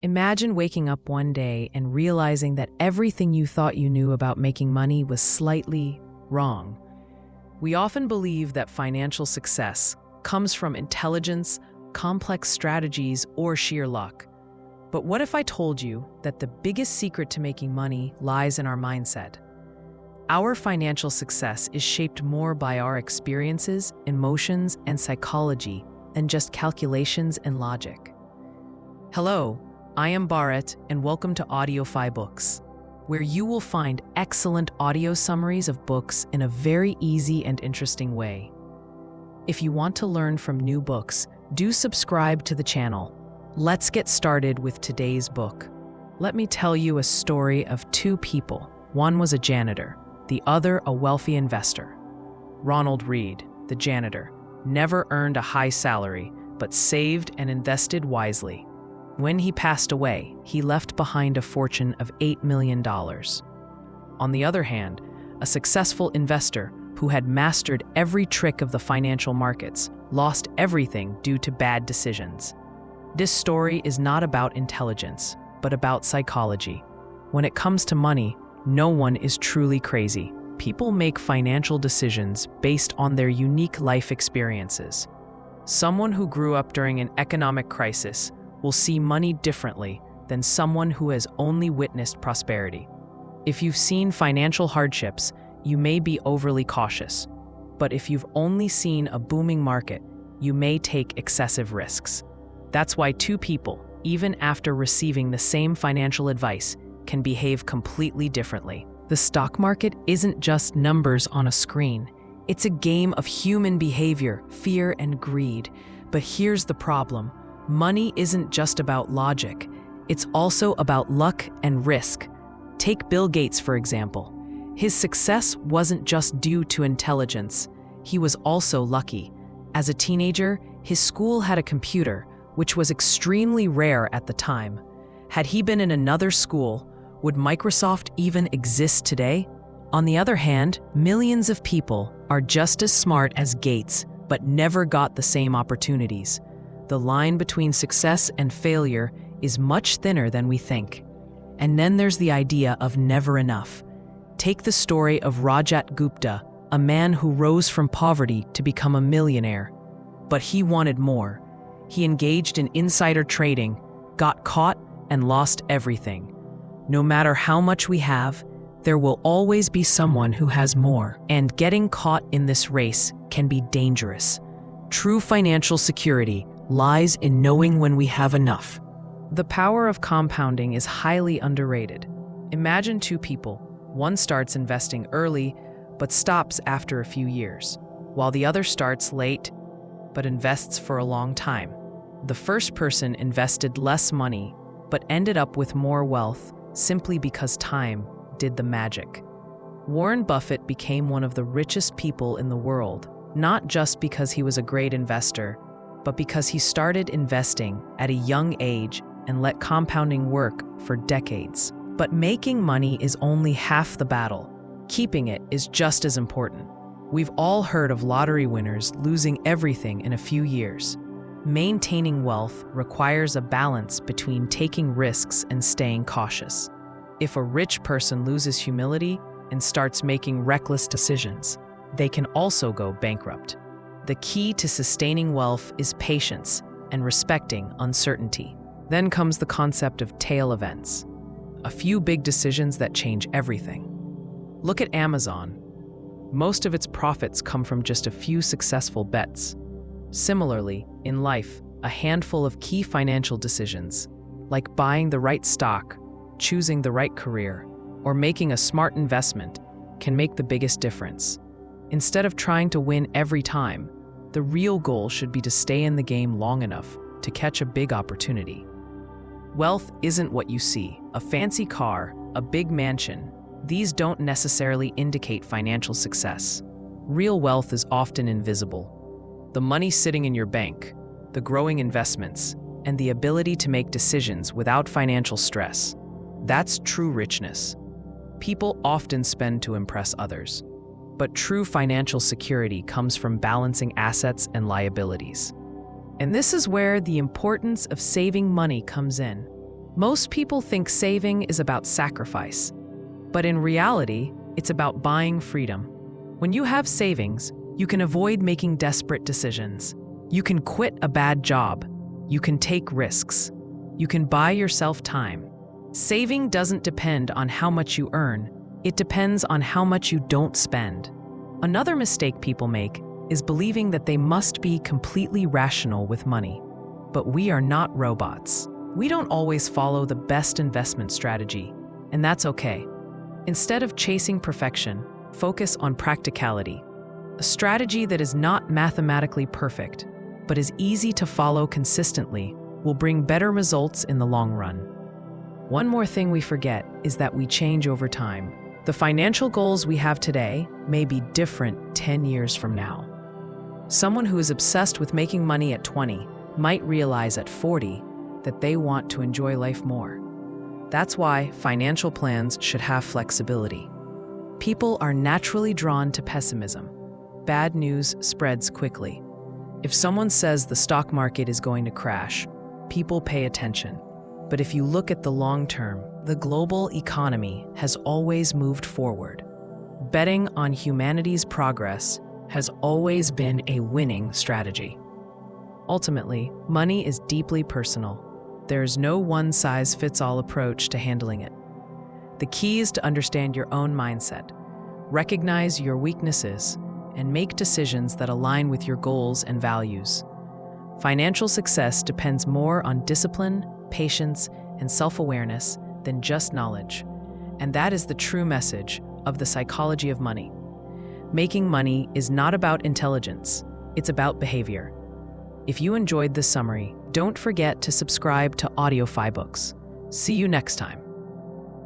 Imagine waking up one day and realizing that everything you thought you knew about making money was slightly wrong. We often believe that financial success comes from intelligence, complex strategies, or sheer luck. But what if I told you that the biggest secret to making money lies in our mindset? Our financial success is shaped more by our experiences, emotions, and psychology than just calculations and logic. Hello, I am Bharat, and welcome to AudioFi Books, where you will find excellent audio summaries of books in a very easy and interesting way. If you want to learn from new books, do subscribe to the channel. Let's get started with today's book. Let me tell you a story of two people. One was a janitor, the other a wealthy investor. Ronald Reed, the janitor, never earned a high salary, but saved and invested wisely. When he passed away, he left behind a fortune of $8 million. On the other hand, a successful investor who had mastered every trick of the financial markets lost everything due to bad decisions. This story is not about intelligence, but about psychology. When it comes to money, no one is truly crazy. People make financial decisions based on their unique life experiences. Someone who grew up during an economic crisis will see money differently than someone who has only witnessed prosperity. If you've seen financial hardships, you may be overly cautious. But if you've only seen a booming market, you may take excessive risks. That's why two people, even after receiving the same financial advice, can behave completely differently. The stock market isn't just numbers on a screen. It's a game of human behavior, fear, and greed. But here's the problem. Money isn't just about logic. It's also about luck and risk. Take Bill Gates, for example. His success wasn't just due to intelligence. He was also lucky. As a teenager, his school had a computer, which was extremely rare at the time. Had he been in another school, would Microsoft even exist today? On the other hand, millions of people are just as smart as Gates, but never got the same opportunities. The line between success and failure is much thinner than we think. And then there's the idea of never enough. Take the story of Rajat Gupta, a man who rose from poverty to become a millionaire. But he wanted more. He engaged in insider trading, got caught, and lost everything. No matter how much we have, there will always be someone who has more. And getting caught in this race can be dangerous. True financial security lies in knowing when we have enough. The power of compounding is highly underrated. Imagine two people. One starts investing early, but stops after a few years, while the other starts late, but invests for a long time. The first person invested less money, but ended up with more wealth simply because time did the magic. Warren Buffett became one of the richest people in the world, not just because he was a great investor, but because he started investing at a young age and let compounding work for decades. But making money is only half the battle. Keeping it is just as important. We've all heard of lottery winners losing everything in a few years. Maintaining wealth requires a balance between taking risks and staying cautious. If a rich person loses humility and starts making reckless decisions, they can also go bankrupt. The key to sustaining wealth is patience and respecting uncertainty. Then comes the concept of tail events. A few big decisions that change everything. Look at Amazon. Most of its profits come from just a few successful bets. Similarly, in life, a handful of key financial decisions, like buying the right stock, choosing the right career, or making a smart investment, can make the biggest difference. Instead of trying to win every time, the real goal should be to stay in the game long enough to catch a big opportunity. Wealth isn't what you see. A fancy car, a big mansion, these don't necessarily indicate financial success. Real wealth is often invisible. The money sitting in your bank, the growing investments, and the ability to make decisions without financial stress. That's true richness. People often spend to impress others. But true financial security comes from balancing assets and liabilities. And this is where the importance of saving money comes in. Most people think saving is about sacrifice, but in reality, it's about buying freedom. When you have savings, you can avoid making desperate decisions. You can quit a bad job. You can take risks. You can buy yourself time. Saving doesn't depend on how much you earn. It depends on how much you don't spend. Another mistake people make is believing that they must be completely rational with money. But we are not robots. We don't always follow the best investment strategy, and that's okay. Instead of chasing perfection, focus on practicality. A strategy that is not mathematically perfect, but is easy to follow consistently, will bring better results in the long run. One more thing we forget is that we change over time. The financial goals we have today may be different 10 years from now. Someone who is obsessed with making money at 20 might realize at 40 that they want to enjoy life more. That's why financial plans should have flexibility. People are naturally drawn to pessimism. Bad news spreads quickly. If someone says the stock market is going to crash, people pay attention. But if you look at the long term, the global economy has always moved forward. Betting on humanity's progress has always been a winning strategy. Ultimately, money is deeply personal. There is no one-size-fits-all approach to handling it. The key is to understand your own mindset, recognize your weaknesses, and make decisions that align with your goals and values. Financial success depends more on discipline, patience, and self-awareness than just knowledge. And that is the true message of the psychology of money. Making money is not about intelligence, it's about behavior. If you enjoyed this summary, don't forget to subscribe to AudioFi Books. See you next time.